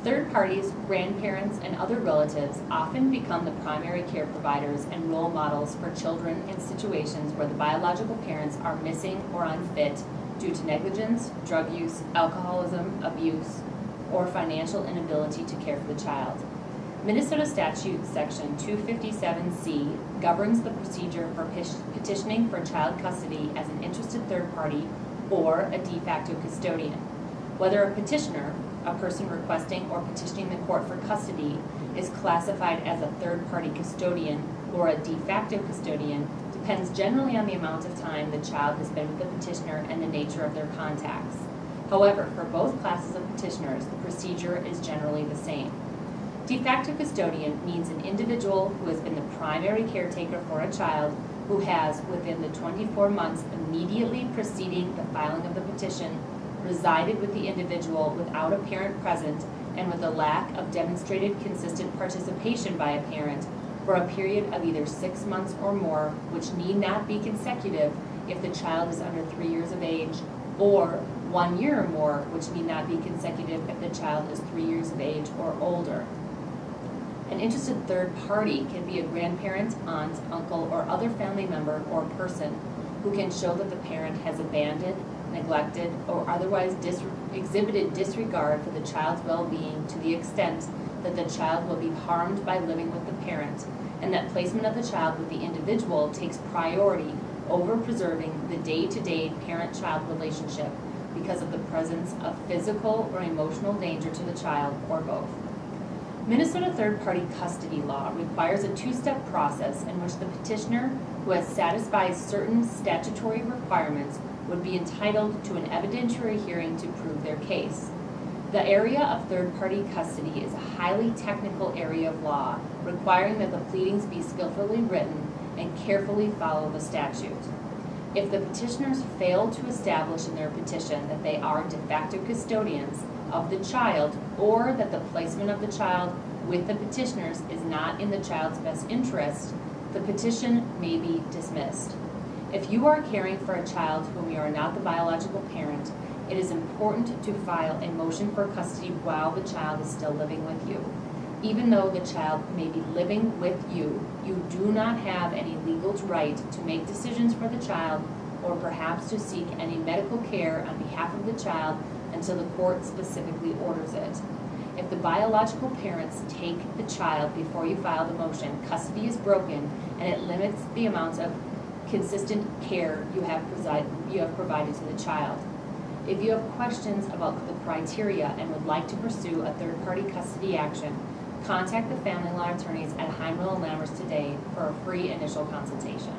Third parties, grandparents, and other relatives often become the primary care providers and role models for children in situations where the biological parents are missing or unfit due to negligence, drug use, alcoholism, abuse, or financial inability to care for the child. Minnesota Statute Section 257C governs the procedure for petitioning for child custody as an interested third party or a de facto custodian. Whether a petitioner, a person requesting or petitioning the court for custody, is classified as a third-party custodian or a de facto custodian depends generally on the amount of time the child has been with the petitioner and the nature of their contacts. However, for both classes of petitioners, the procedure is generally the same. De facto custodian means an individual who has been the primary caretaker for a child who has, within the 24 months immediately preceding the filing of the petition, resided with the individual without a parent present and with a lack of demonstrated consistent participation by a parent for a period of either 6 months or more, which need not be consecutive if the child is under 3 years of age, or 1 year or more, which need not be consecutive if the child is 3 years of age or older. An interested third party can be a grandparent, aunt, uncle, or other family member or person who can show that the parent has abandoned, neglected, or otherwise exhibited disregard for the child's well-being to the extent that the child will be harmed by living with the parent, and that placement of the child with the individual takes priority over preserving the day-to-day parent-child relationship because of the presence of physical or emotional danger to the child, or both. Minnesota third-party custody law requires a two-step process in which the petitioner, who has satisfied certain statutory requirements, would be entitled to an evidentiary hearing to prove their case. The area of third-party custody is a highly technical area of law, requiring that the pleadings be skillfully written and carefully follow the statute. If the petitioners fail to establish in their petition that they are de facto custodians of the child, or that the placement of the child with the petitioners is not in the child's best interest, the petition may be dismissed. If you are caring for a child whom you are not the biological parent, it is important to file a motion for custody while the child is still living with you. Even though the child may be living with you, you do not have any legal right to make decisions for the child or perhaps to seek any medical care on behalf of the child until the court specifically orders it. If the biological parents take the child before you file the motion, custody is broken and it limits the amount of consistent care you have provided to the child. If you have questions about the criteria and would like to pursue a third-party custody action, contact the family law attorneys at Heimrel and Lammers today for a free initial consultation.